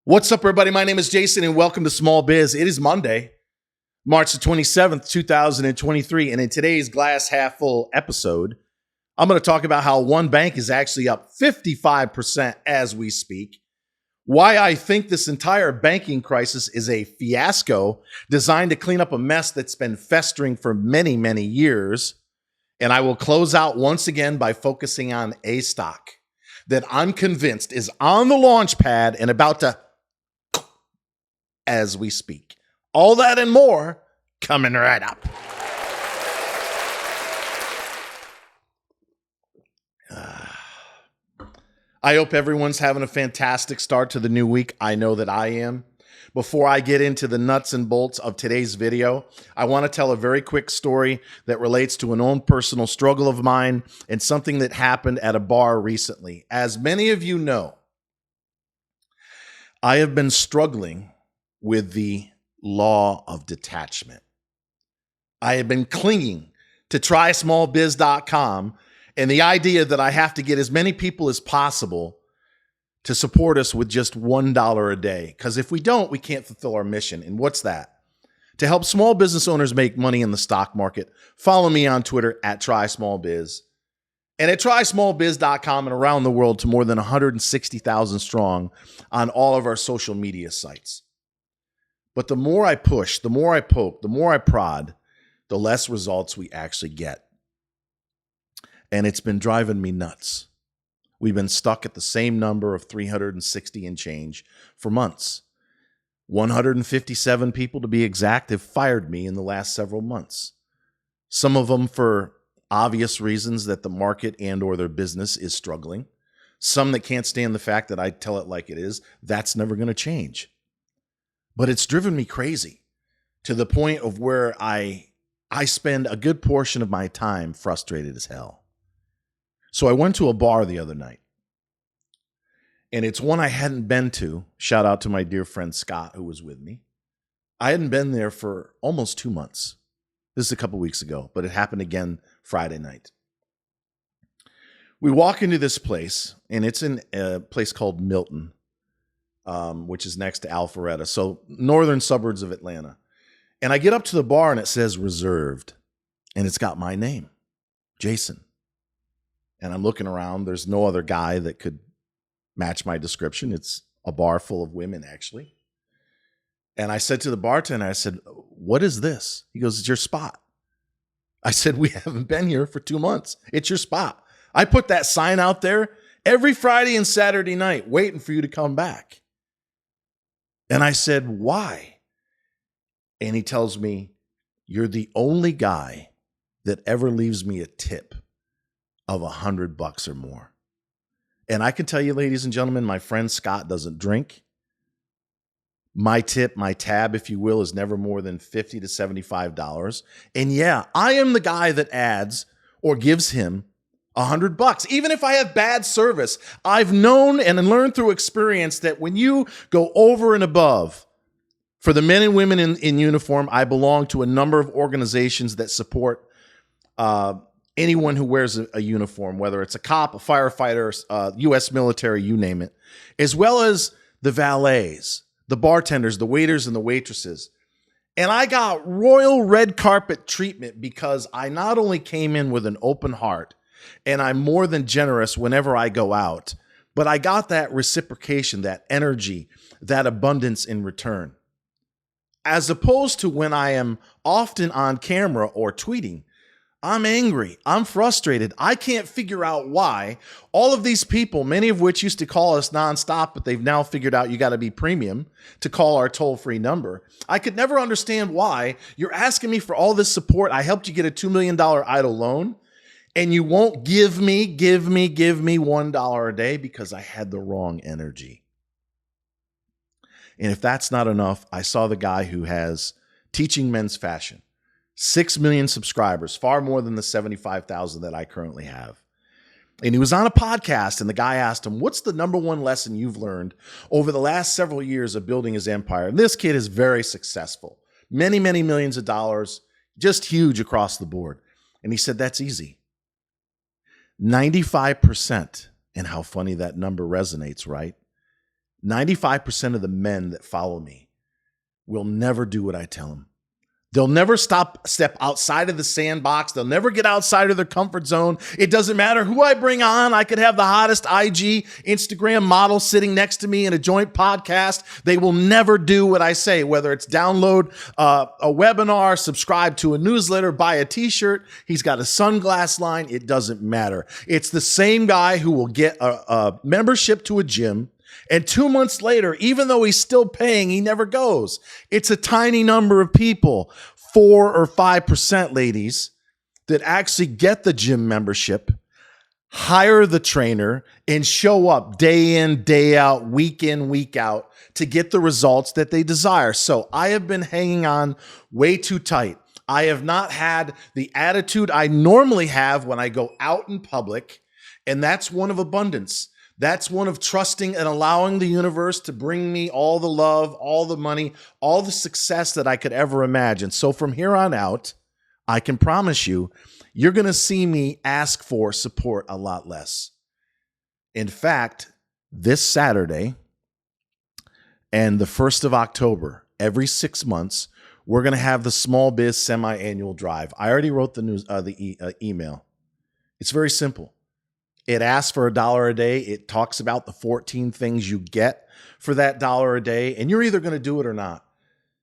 What's up, everybody? My name is Jason, and welcome to Small Biz. It is Monday, March the 27th, 2023, and in today's Glass Half Full episode, I'm going to talk about how one bank is actually up 55% as we speak, why I think this entire banking crisis is a fiasco designed to clean up a mess that's been festering for many, many years, and I will close out once again by focusing on a stock that I'm convinced is on the launch pad and about to as we speak. All that and more coming right up. I hope everyone's having a fantastic start to the new week. I know that I am. Before I get into the nuts and bolts of today's video, I want to tell a very quick story that relates to an own personal struggle of mine and something that happened at a bar recently. As many of you know, I have been struggling with the law of detachment. I have been clinging to trysmallbiz.com and the idea that I have to get as many people as possible to support us with just $1 a day. Because if we don't, we can't fulfill our mission. And what's that? To help small business owners make money in the stock market, follow me on Twitter at trysmallbiz and at trysmallbiz.com and around the world to more than 160,000 strong on all of our social media sites. But the more I push, the more I poke, the more I prod, the less results we actually get. And it's been driving me nuts. We've been stuck at the same number of 360 and change for months. 157 people, to be exact, have fired me in the last several months. Some of them for obvious reasons that the market and or their business is struggling. Some that can't stand the fact that I tell it like it is. That's never going to change. But it's driven me crazy to the point of where I spend a good portion of my time frustrated as hell. So I went to a bar the other night, and it's one I hadn't been to. Shout out to my dear friend Scott, who was with me. I hadn't been there for almost 2 months. This is a couple weeks ago, but it happened again Friday night. We walk into this place, and it's in a place called Milton, which is next to Alpharetta, so northern suburbs of Atlanta. And I get up to the bar, and it says reserved, and it's got my name, Jason. And I'm looking around. There's no other guy that could match my description. It's a bar full of women, actually. And I said to the bartender, I said, "What is this?" He goes, "It's your spot." I said, "We haven't been here for 2 months. It's your spot. I put that sign out there every Friday and Saturday night waiting for you to come back." And I said, "Why?" And he tells me, "You're the only guy that ever leaves me a tip of $100 or more." And I can tell you, ladies and gentlemen, my friend Scott doesn't drink. My tip, my tab, if you will, is never more than $50 to $75. And yeah, I am the guy that adds or gives him $100. Even if I have bad service, I've known and learned through experience that when you go over and above for the men and women in uniform, I belong to a number of organizations that support anyone who wears a uniform, whether it's a cop, a firefighter, U.S. military, you name it, as well as the valets, the bartenders, the waiters, and the waitresses. And I got royal red carpet treatment because I not only came in with an open heart, and I'm more than generous whenever I go out, but I got that reciprocation, that energy, that abundance in return. As opposed to when I am often on camera or tweeting, I'm angry. I'm frustrated. I can't figure out why all of these people, many of which used to call us nonstop, but they've now figured out you got to be premium to call our toll-free number. I could never understand why you're asking me for all this support. I helped you get a $2 million EIDL loan, and you won't give me $1 a day because I had the wrong energy. And if that's not enough, I saw the guy who has Teaching Men's Fashion. 6 million subscribers, far more than the 75,000 that I currently have. And he was on a podcast, and the guy asked him, "What's the number one lesson you've learned over the last several years of building his empire?" And this kid is very successful. Many, many millions of dollars, just huge across the board. And he said, "That's easy. 95%, and how funny that number resonates, right? 95% of the men that follow me will never do what I tell them. They'll never step outside of the sandbox. They'll never get outside of their comfort zone. It doesn't matter who I bring on. I could have the hottest IG, Instagram model sitting next to me in a joint podcast. They will never do what I say, whether it's download a webinar, subscribe to a newsletter, buy a t-shirt. He's got a sunglass line. It doesn't matter. It's the same guy who will get a membership to a gym, and 2 months later, even though he's still paying, he never goes. It's a tiny number of people, 4 or 5%, ladies, that actually get the gym membership, hire the trainer, and show up day in, day out, week in, week out to get the results that they desire. So I have been hanging on way too tight. I have not had the attitude I normally have when I go out in public, and that's one of abundance. That's one of trusting and allowing the universe to bring me all the love, all the money, all the success that I could ever imagine. So from here on out, I can promise you, you're going to see me ask for support a lot less. In fact, this Saturday and the 1st of October, every 6 months, we're going to have the Small Biz Semi-Annual Drive. I already wrote the email. It's very simple. It asks for $1 a day. It talks about the 14 things you get for that $1 a day, and you're either going to do it or not.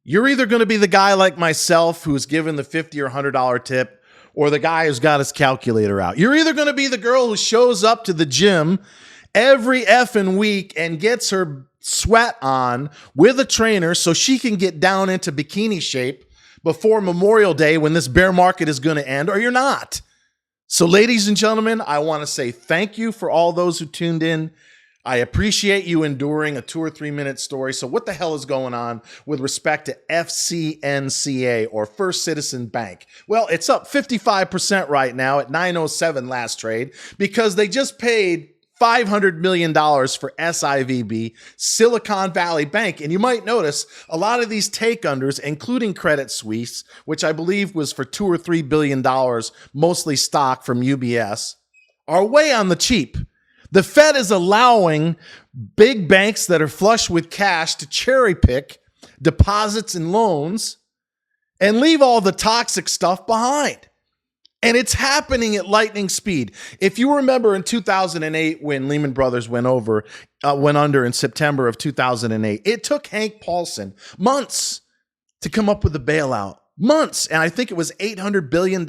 You're either going to be the guy like myself who's given the $50 or $100 tip, or the guy who's got his calculator out. You're either going to be the girl who shows up to the gym every effing week and gets her sweat on with a trainer so she can get down into bikini shape before Memorial Day when this bear market is going to end, or you're not. So ladies and gentlemen, I want to say thank you for all those who tuned in. I appreciate you enduring a 2 or 3 minute story. So what the hell is going on with respect to FCNCA, or First Citizen Bank? Well, it's up 55% right now at 907 last trade, because they just paid $500 million for SIVB, Silicon Valley Bank. And you might notice a lot of these take-unders, including Credit Suisse, which I believe was for $2 or $3 billion, mostly stock from UBS, are way on the cheap. The Fed is allowing big banks that are flush with cash to cherry pick deposits and loans and leave all the toxic stuff behind. And it's happening at lightning speed. If you remember in 2008, when Lehman Brothers went under in September of 2008, it took Hank Paulson months to come up with a bailout. Months. And I think it was $800 billion.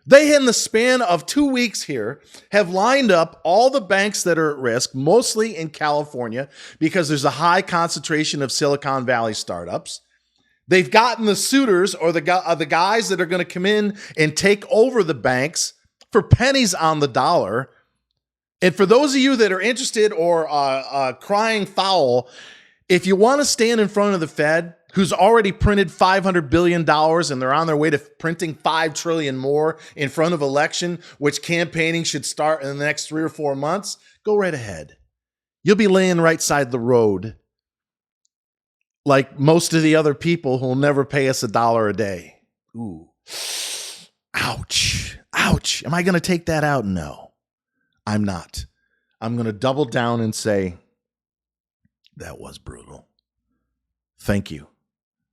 They, in the span of 2 weeks here, have lined up all the banks that are at risk, mostly in California, because there's a high concentration of Silicon Valley startups. They've gotten the suitors, or the guys that are going to come in and take over the banks for pennies on the dollar. And for those of you that are interested or crying foul, if you want to stand in front of the Fed, who's already printed $500 billion and they're on their way to printing $5 trillion more in front of election, which campaigning should start in the next 3 or 4 months, go right ahead. You'll be laying right side the road, like most of the other people who will never pay us $1 a day. Ooh, ouch, ouch. Am I going to take that out? No, I'm not. I'm going to double down and say, that was brutal. Thank you.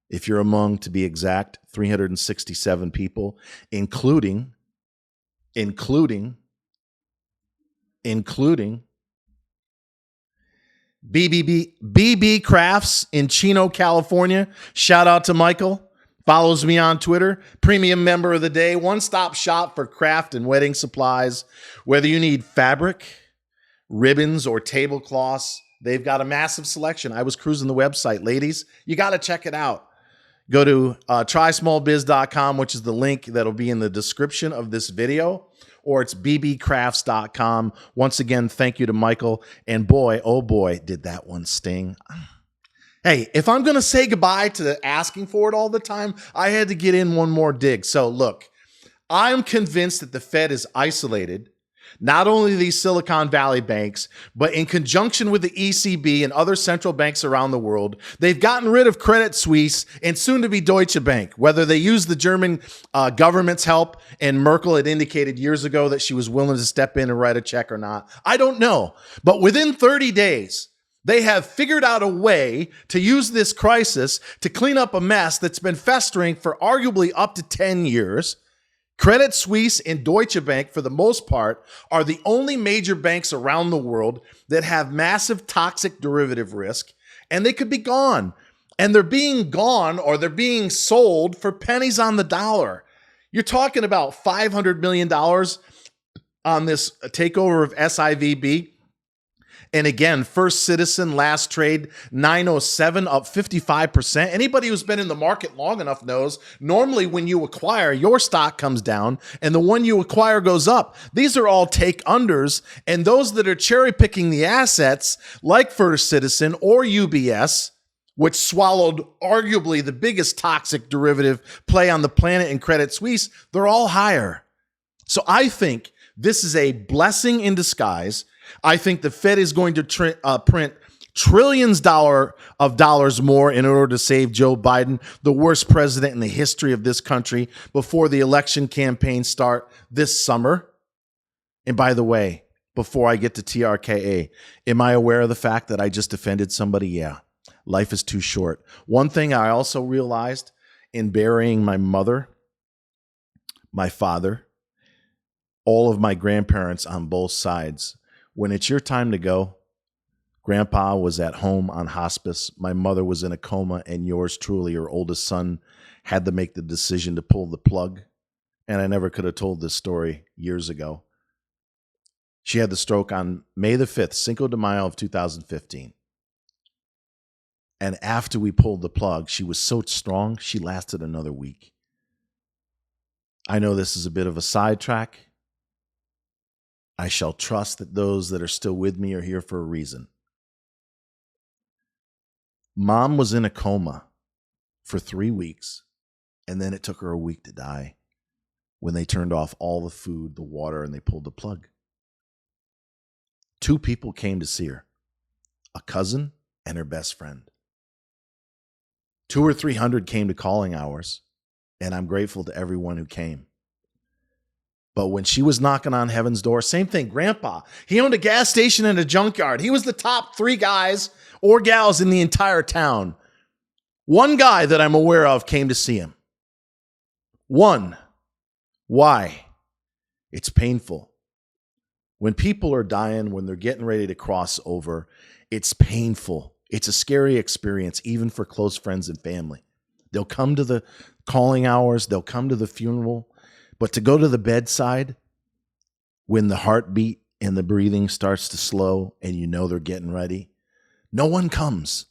If you're among, to be exact, 367 people, including BB Crafts in Chino, California. Shout out to Michael. Follows me on Twitter. Premium member of the day. One-stop shop for craft and wedding supplies. Whether you need fabric, ribbons, or tablecloths, they've got a massive selection. I was cruising the website. Ladies, you got to check it out. Go to trysmallbiz.com, which is the link that'll be in the description of this video, or it's bbcrafts.com. Once again, thank you to Michael. And boy, oh boy, did that one sting. Hey, if I'm going to say goodbye to asking for it all the time, I had to get in one more dig. So look, I'm convinced that the Fed is isolated, not only these Silicon Valley banks, but in conjunction with the ECB and other central banks around the world, they've gotten rid of Credit Suisse and soon to be Deutsche Bank. Whether they use the German government's help, and Merkel had indicated years ago that she was willing to step in and write a check or not, I don't know. But within 30 days, They have figured out a way to use this crisis to clean up a mess that's been festering for arguably up to 10 years. Credit Suisse and Deutsche Bank, for the most part, are the only major banks around the world that have massive toxic derivative risk, and they could be gone. And they're being gone, or they're being sold for pennies on the dollar. You're talking about $500 million on this takeover of SIVB. And again, First Citizen last trade 907, up 55%. Anybody who's been in the market long enough knows normally when you acquire, your stock comes down and the one you acquire goes up. These are all take unders, and those that are cherry picking the assets like First Citizen or UBS, which swallowed arguably the biggest toxic derivative play on the planet in Credit Suisse, they're all higher. So I think this is a blessing in disguise. I think the Fed is going to print trillions of dollars more in order to save Joe Biden, the worst president in the history of this country, before the election campaign start this summer. And by the way, before I get to TRKA, am I aware of the fact that I just offended somebody? Yeah, life is too short. One thing I also realized in burying my mother, my father, all of my grandparents on both sides, when it's your time to go, Grandpa was at home on hospice, my mother was in a coma, and yours truly, your oldest son, had to make the decision to pull the plug. And I never could have told this story years ago. She had the stroke on May the 5th, Cinco de Mayo of 2015. And after we pulled the plug, she was so strong, she lasted another week. I know this is a bit of a sidetrack. I shall trust that those that are still with me are here for a reason. Mom was in a coma for 3 weeks, and then it took her a week to die when they turned off all the food, the water, and they pulled the plug. 2 people came to see her, a cousin and her best friend. 200 or 300 came to calling hours, and I'm grateful to everyone who came. But when she was knocking on heaven's door, same thing, Grandpa. He owned a gas station and a junkyard. He was the top 3 guys or gals in the entire town. One guy that I'm aware of came to see him. One. Why? It's painful. When people are dying, when they're getting ready to cross over, it's painful. It's a scary experience, even for close friends and family. They'll come to the calling hours. They'll come to the funeral. But to go to the bedside when the heartbeat and the breathing starts to slow and you know they're getting ready, no one comes.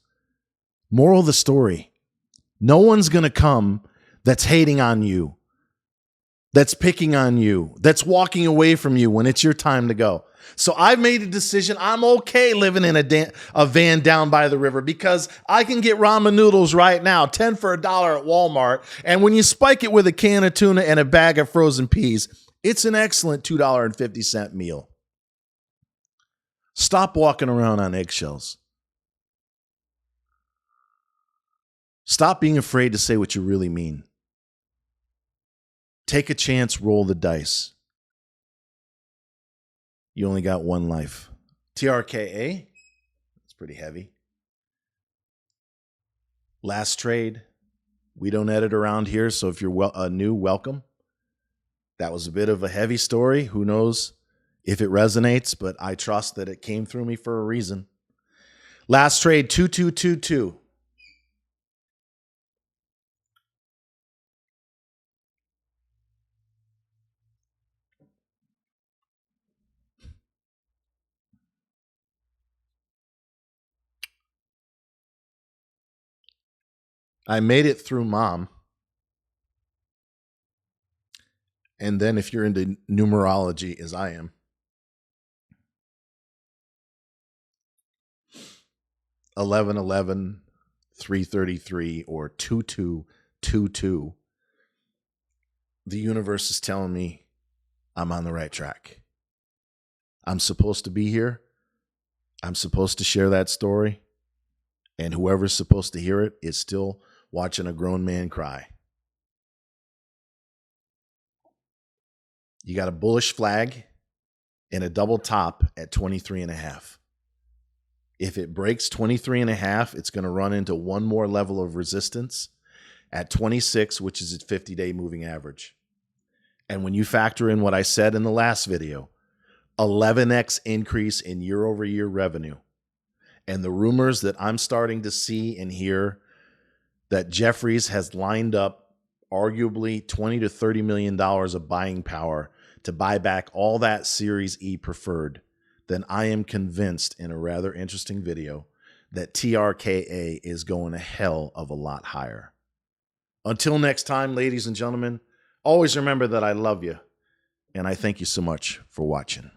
Moral of the story, no one's going to come that's hating on you, that's picking on you, that's walking away from you when it's your time to go. So I've made a decision. I'm okay living in a van down by the river because I can get ramen noodles right now, 10 for $1 at Walmart. And when you spike it with a can of tuna and a bag of frozen peas, it's an excellent $2.50 meal. Stop walking around on eggshells. Stop being afraid to say what you really mean. Take a chance, roll the dice. You only got one life. TRKA, it's pretty heavy. Last trade. We don't edit around here, so if you're new, welcome. That was a bit of a heavy story. Who knows if it resonates, but I trust that it came through me for a reason. Last trade, 2222. I made it through Mom. And then if you're into numerology, as I am, 1111, 333, or 2222, the universe is telling me I'm on the right track. I'm supposed to be here. I'm supposed to share that story. And whoever's supposed to hear it is still watching a grown man cry. You got a bullish flag and a double top at 23.5. If it breaks 23.5, it's going to run into one more level of resistance at 26, which is its 50-day moving average. And when you factor in what I said in the last video, 11x increase in year-over-year revenue, and the rumors that I'm starting to see and hear that Jefferies has lined up arguably $20 to $30 million of buying power to buy back all that Series E preferred, then I am convinced in a rather interesting video that TRKA is going a hell of a lot higher. Until next time, ladies and gentlemen, always remember that I love you, and I thank you so much for watching.